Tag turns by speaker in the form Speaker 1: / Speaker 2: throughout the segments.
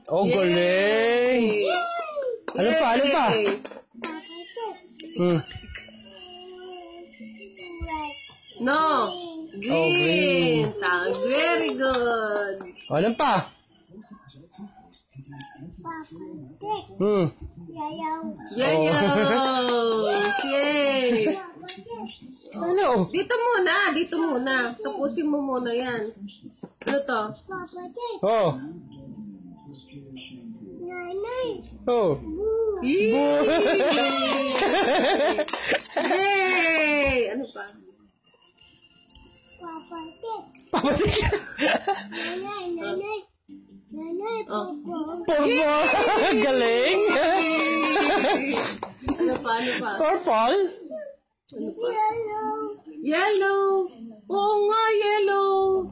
Speaker 1: Oh, galing. Ano pa? Ano pa?
Speaker 2: No. Green. Very good.
Speaker 1: Ano pa?
Speaker 2: Yellow. Yay.
Speaker 1: Ano?
Speaker 2: Dito muna. Dito muna. Tapusin mo muna yan. Ano to?
Speaker 1: Oh. Oh.
Speaker 2: Yay! Ano pa?
Speaker 1: Purple. Galing.
Speaker 2: Ano pa? Ano pa?
Speaker 1: Purple.
Speaker 2: Ano pa? Yellow. Oo nga, yellow.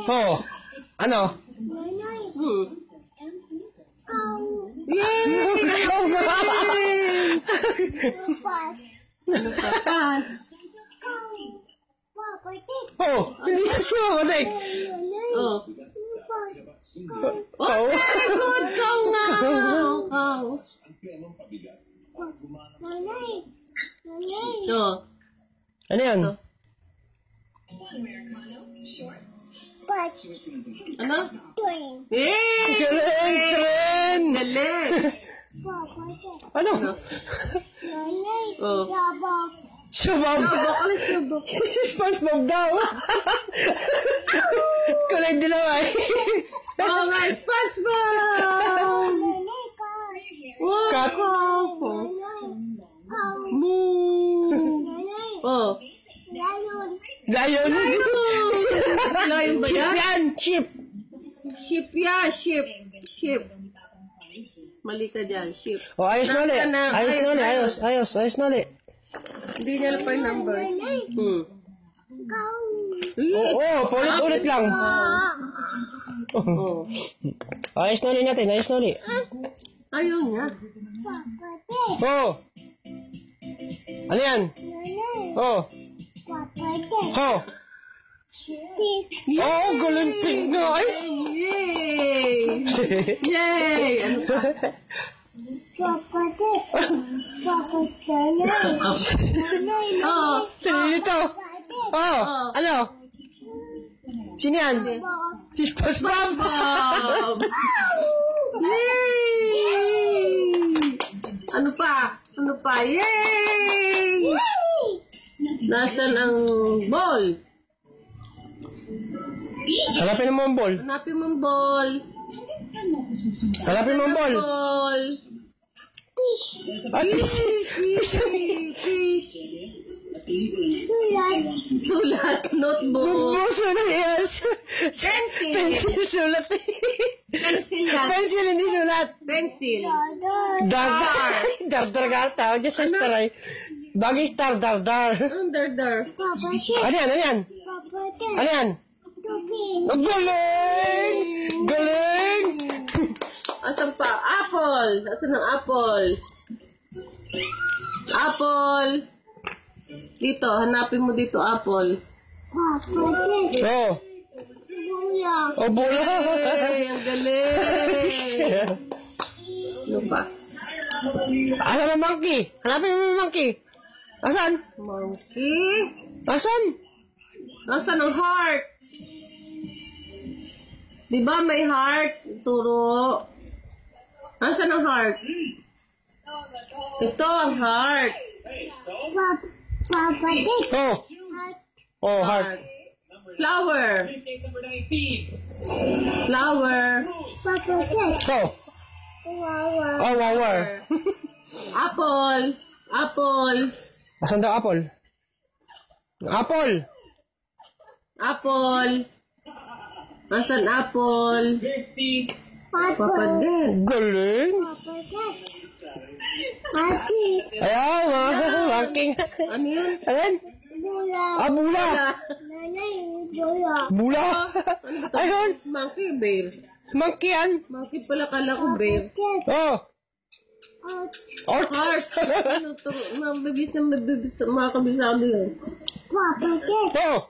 Speaker 1: Oh. Ano?
Speaker 2: Yay!
Speaker 1: Ikaw ba?
Speaker 2: Ano pa? Pass.
Speaker 1: Oh. Hindi ka siya mamatik.
Speaker 2: Oh.
Speaker 1: Oh.
Speaker 2: Good song na! Oh. Oh.
Speaker 1: Ano yan?
Speaker 2: Ano? Yay!
Speaker 1: Galing, Tren!
Speaker 2: Galing!
Speaker 1: Ano?
Speaker 2: Oh.
Speaker 1: Shabab!
Speaker 2: Ano shabak?
Speaker 1: SpongeBob daw! Kulay din naman.
Speaker 2: Oh, my SpongeBob! Wow!
Speaker 1: Cut.
Speaker 2: Moo! Oh.
Speaker 1: Lion!
Speaker 2: Lion ba
Speaker 1: Chip
Speaker 2: yan?
Speaker 1: yan! Chip!
Speaker 2: Ship yan! Ship! Ship! Mali ka dyan. Ship.
Speaker 1: Oh, ayos na ulit. Ayos na ulit. Ayos na ulit.
Speaker 2: Hindi niya lang pa yung number.
Speaker 1: Oo, paulit-ulit lang.
Speaker 2: Oh.
Speaker 1: Ayos na ulit natin. Ayos na ulit.
Speaker 2: Ayaw niya.
Speaker 1: Oh! Ano yan? Oh! Oh! Oh, galing pink nga eh!
Speaker 2: Yay! Yay! Ano pa? Oh!
Speaker 1: Sino dito? Oh! Ano? Sino yan? Si SpongeBob!
Speaker 2: Bob! Yay! Ano pa? Ano pa? Yay! Nasaan ang ball?
Speaker 1: Hanapin mo ang ball.
Speaker 2: Hanapin mo ang ball.
Speaker 1: Hanapin mo ang ball.
Speaker 2: Ball.
Speaker 1: Ah, fish.
Speaker 2: Fish. Sulat. Notebook.
Speaker 1: Buso na yan.
Speaker 2: Pencil.
Speaker 1: Pencil, sulat.
Speaker 2: Pencil yan.
Speaker 1: Pencil, hindi sulat.
Speaker 2: Pencil.
Speaker 1: Dardar. Dardar ka. Tawag dyan sa star ay. Bagay star, dardar.
Speaker 2: Anong dar?
Speaker 1: Ano yan? Ano yan? Ano yan? Ang galing! Galing!
Speaker 2: Asan pa? Apple. Asan ang apple? Apple. Dito. Hanapin mo dito apple.
Speaker 1: Oh. Oh, bula.
Speaker 2: Yay! Ang galing! Ano pa?
Speaker 1: Asan ang monkey? Hanapin mo yung monkey. Asan?
Speaker 2: Monkey?
Speaker 1: Asan?
Speaker 2: Nasaan ang heart? Di ba may heart? Turo. Nasaan ang heart? Ito ang heart.
Speaker 1: Oh. Oh, heart.
Speaker 2: Flower. Flower.
Speaker 1: Oh. Oh, flower.
Speaker 2: Apple. Apple.
Speaker 1: Asan daw apple? Apple.
Speaker 2: Apple. Nasaan apple? Papadel.
Speaker 1: Galing. Ayaw, walking.
Speaker 2: Ano yun?
Speaker 1: Ayan. Ah, bula. Bula. Ayun.
Speaker 2: Monkey bear.
Speaker 1: Monkey yan.
Speaker 2: Monkey pala kala ko bear.
Speaker 1: Oh. Art.
Speaker 2: Heart. Ano to? Mabibis na mga kabisado yun.
Speaker 1: Oh.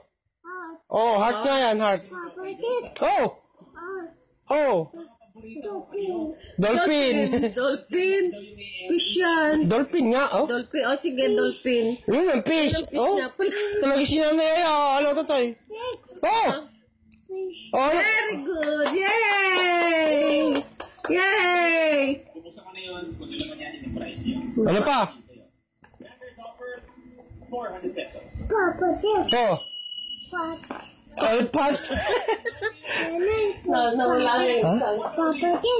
Speaker 1: Oh, heart nga yan, heart. Oh! Oh! Dolphin.
Speaker 2: Dolphin. Fish yan.
Speaker 1: Dolphin nga, oh.
Speaker 2: Dolphin. Oh, sige, dolphin.
Speaker 1: Yun ang fish. Oh.
Speaker 2: Niya.
Speaker 1: Talaga sinanay, oh. Ano to, Toy? Oh! Oh!
Speaker 2: Very good. Yay! Yay!
Speaker 1: Ano pa? Oh! Alpat.
Speaker 2: Nawala na yung isang.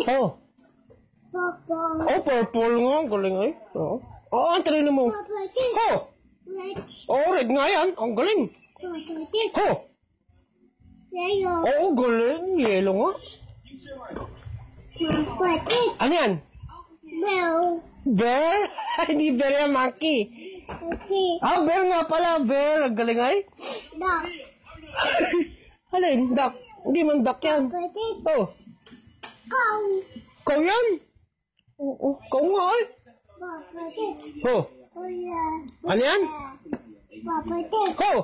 Speaker 1: Oh. Oh, purple nga. Ang galing ay. Oh. Oh, ang train mo. Oh. Oh, red nga yan. Ang galing. Oh. Oh, galing. Yellow nga. Ano yan? Bear? Hindi bear yan, monkey. Ah, bear nga pala. Bear. Ang galing ay. Alin? Duck. Hindi man duck yan. Oh. Kau yan? Oo. Kau nga ay. Oh. Ano yan? Oh.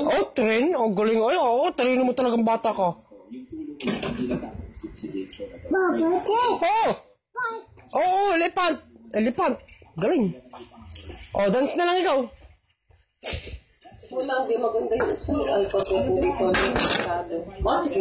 Speaker 1: Oh, train. Oh, galing ay. Oh, train mo talagang bata ka. Oh. Oh, elephant. Elephant. Galing. Oh, dance na lang ikaw.
Speaker 2: Wala, di maganda yung alphabet. Hindi ko masyado. What?